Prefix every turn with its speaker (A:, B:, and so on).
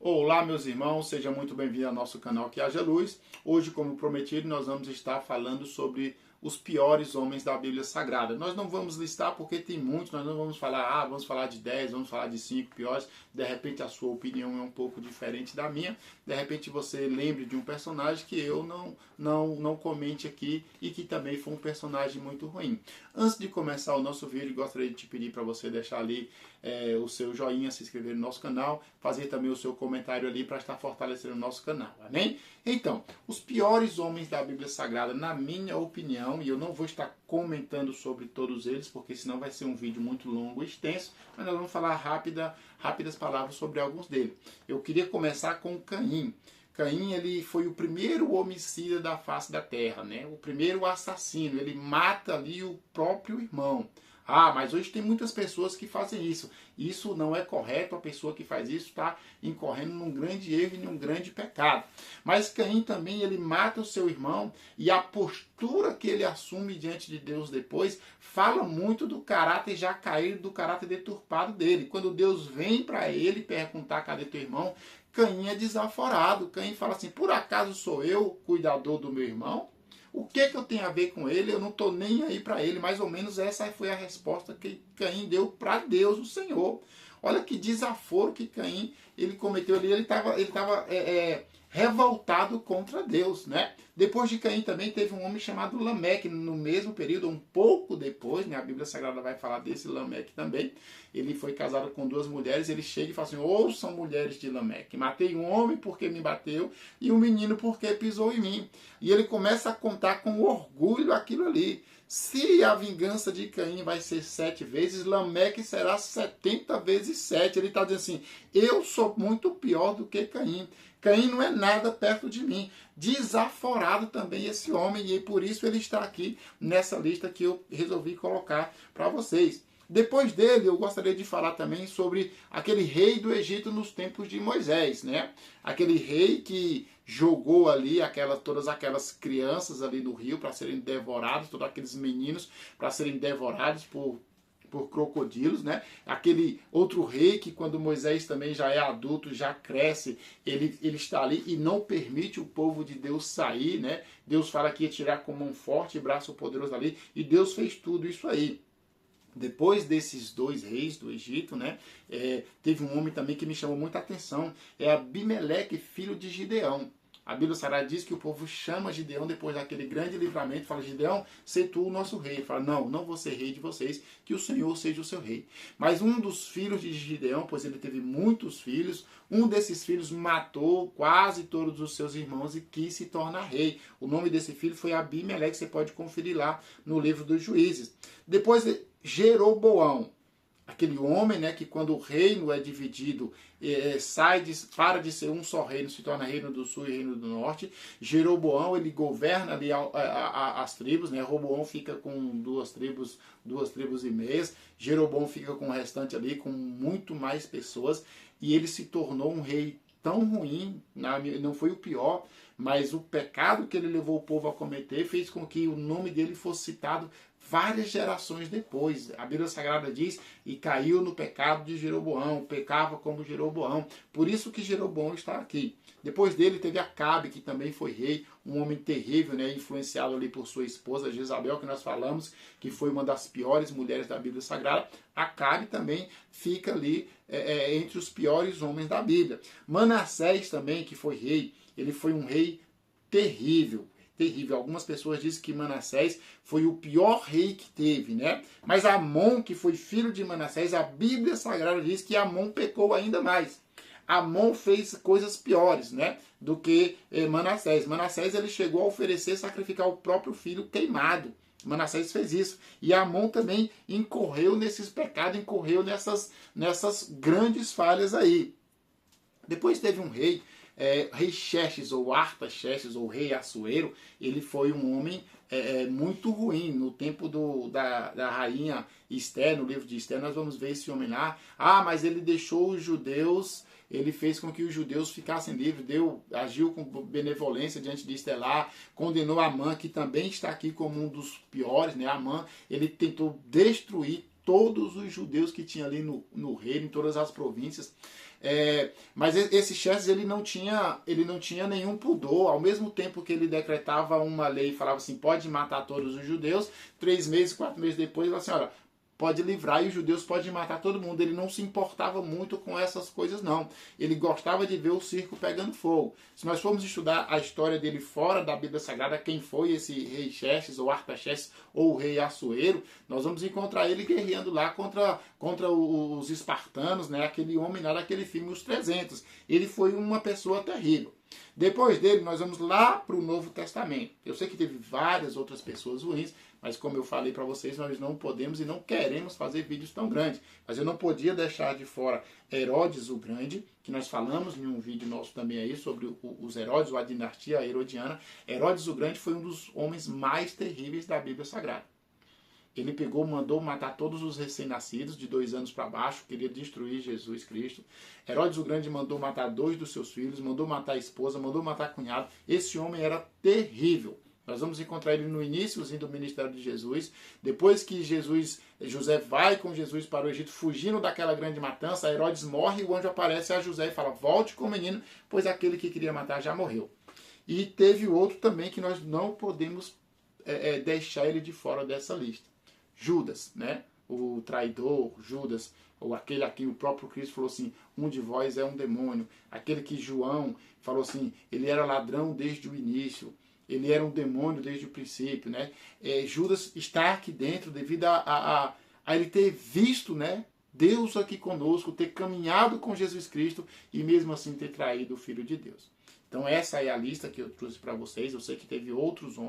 A: Olá, meus irmãos, seja muito bem-vindo ao nosso canal Que Haja Luz. Hoje, como prometido, nós vamos estar falando sobre os piores homens da Bíblia Sagrada. Nós não vamos listar porque tem muitos, nós não vamos falar, vamos falar de 10, vamos falar de 5 piores. De repente a sua opinião é um pouco diferente da minha. De repente você lembre de um personagem que eu não comente aqui e que também foi um personagem muito ruim. Antes de começar o nosso vídeo, gostaria de te pedir para você deixar ali o seu joinha, se inscrever no nosso canal, fazer também o seu comentário ali para estar fortalecendo o nosso canal, amém? Então, os piores homens da Bíblia Sagrada, na minha opinião, e eu não vou estar comentando sobre todos eles, porque senão vai ser um vídeo muito longo e extenso, mas nós vamos falar rápidas palavras sobre alguns deles. Eu queria começar com Caim. Caim, ele foi o primeiro homicida da face da terra, né? O primeiro assassino, ele mata ali o próprio irmão. Mas hoje tem muitas pessoas que fazem isso. Isso não é correto, a pessoa que faz isso está incorrendo num grande erro e num grande pecado. Mas Caim também, ele mata o seu irmão e a postura que ele assume diante de Deus depois fala muito do caráter já caído, do caráter deturpado dele. Quando Deus vem para ele perguntar cadê teu irmão, Caim é desaforado. Caim fala assim, por acaso sou eu cuidador do meu irmão? O que eu tenho a ver com ele? Eu não estou nem aí para ele. Mais ou menos essa foi a resposta que Caim deu para Deus, o Senhor. Olha que desaforo que Caim ele cometeu ali. Ele estava revoltado contra Deus, né? Depois de Caim também teve um homem chamado Lameque, no mesmo período, um pouco depois, né? A Bíblia Sagrada vai falar desse Lameque também. Ele foi casado com 2 mulheres, ele chega e fala assim, ouçam mulheres de Lameque, matei um homem porque me bateu e um menino porque pisou em mim. E ele começa a contar com orgulho aquilo ali. Se a vingança de Caim vai ser 7 vezes, Lameque será 70 vezes 7. Ele está dizendo assim, eu sou muito pior do que Caim. Caim não é nada perto de mim. Desaforado também esse homem, e por isso ele está aqui nessa lista que eu resolvi colocar para vocês. Depois dele, eu gostaria de falar também sobre aquele rei do Egito nos tempos de Moisés, né? Aquele rei que jogou ali todas aquelas crianças ali no rio para serem devorados, todos aqueles meninos para serem devorados por crocodilos, né? Aquele outro rei que quando Moisés também já é adulto, já cresce, ele está ali e não permite o povo de Deus sair, né? Deus fala que ia tirar com mão forte e braço poderoso ali, e Deus fez tudo isso aí. Depois desses 2 reis do Egito, né, teve um homem também que me chamou muita atenção, é Abimeleque, filho de Gideão. A Bíblia Sagrada diz que o povo chama Gideão depois daquele grande livramento, fala, Gideão, sei tu o nosso rei. Ele fala, não vou ser rei de vocês, que o Senhor seja o seu rei. Mas um dos filhos de Gideão, pois ele teve muitos filhos, um desses filhos matou quase todos os seus irmãos e quis se tornar rei. O nome desse filho foi Abimeleque, você pode conferir lá no livro dos Juízes. Depois, Jeroboão. Aquele homem, né, que quando o reino é dividido, para de ser um só reino, se torna reino do sul e reino do norte. Jeroboão, ele governa ali as tribos, né? Roboão fica com duas tribos e meias. Jeroboão fica com o restante ali, com muito mais pessoas. E ele se tornou um rei tão ruim, não foi o pior, mas o pecado que ele levou o povo a cometer fez com que o nome dele fosse citado várias gerações depois. A Bíblia Sagrada diz, e caiu no pecado de Jeroboão, pecava como Jeroboão. Por isso que Jeroboão está aqui. Depois dele teve Acabe, que também foi rei, um homem terrível, né, influenciado ali por sua esposa Jezabel, que nós falamos, que foi uma das piores mulheres da Bíblia Sagrada. Acabe também fica ali entre os piores homens da Bíblia. Manassés também, que foi rei, ele foi um rei terrível. Algumas pessoas dizem que Manassés foi o pior rei que teve, né? Mas Amon, que foi filho de Manassés, a Bíblia Sagrada diz que Amon pecou ainda mais. Amon fez coisas piores, né, do que Manassés. Manassés, ele chegou a oferecer, sacrificar o próprio filho queimado. Manassés fez isso. E Amon também incorreu nesses pecados, incorreu nessas grandes falhas aí. Depois teve um rei, rei Xerxes, ou Artaxerxes, ou rei Assuero. Ele foi um homem muito ruim. No tempo da rainha Esther, no livro de Esther, nós vamos ver esse homem lá. Mas ele deixou os judeus, ele fez com que os judeus ficassem livres, agiu com benevolência diante de Esther lá, condenou Amã, que também está aqui como um dos piores, né? Amã, ele tentou destruir todos os judeus que tinha ali no reino, em todas as províncias. Mas esse Xerxes, ele não tinha nenhum pudor. Ao mesmo tempo que ele decretava uma lei e falava assim, pode matar todos os judeus, 3 meses, 4 meses depois, ele falava assim, olha, pode livrar e os judeus podem matar todo mundo. Ele não se importava muito com essas coisas, não. Ele gostava de ver o circo pegando fogo. Se nós formos estudar a história dele fora da Bíblia Sagrada, quem foi esse rei Xerxes, ou Artaxerxes, ou o rei Assuero, nós vamos encontrar ele guerreando lá contra os espartanos, né? Aquele homem lá daquele filme Os 300. Ele foi uma pessoa terrível. Depois dele, nós vamos lá para o Novo Testamento. Eu sei que teve várias outras pessoas ruins, mas como eu falei para vocês, nós não podemos e não queremos fazer vídeos tão grandes. Mas eu não podia deixar de fora Herodes o Grande, que nós falamos em um vídeo nosso também aí sobre os Herodes, ou a dinastia herodiana. Herodes o Grande foi um dos homens mais terríveis da Bíblia Sagrada. Ele mandou matar todos os recém-nascidos de 2 anos para baixo, queria destruir Jesus Cristo. Herodes o Grande mandou matar 2 dos seus filhos, mandou matar a esposa, mandou matar a cunhado. Esse homem era terrível. Nós vamos encontrar ele no iníciozinho do ministério de Jesus. Depois que José vai com Jesus para o Egito, fugindo daquela grande matança, Herodes morre e o anjo aparece a José e fala, volte com o menino, pois aquele que queria matar já morreu. E teve outro também que nós não podemos deixar ele de fora dessa lista. Judas, né? O traidor, Judas, ou aquele aqui, o próprio Cristo falou assim, um de vós é um demônio. Aquele que João falou assim, ele era ladrão desde o início. Ele era um demônio desde o princípio, né? Judas está aqui dentro devido a ele ter visto, né, Deus aqui conosco, ter caminhado com Jesus Cristo e mesmo assim ter traído o Filho de Deus. Então essa é a lista que eu trouxe para vocês. Eu sei que teve outros homens.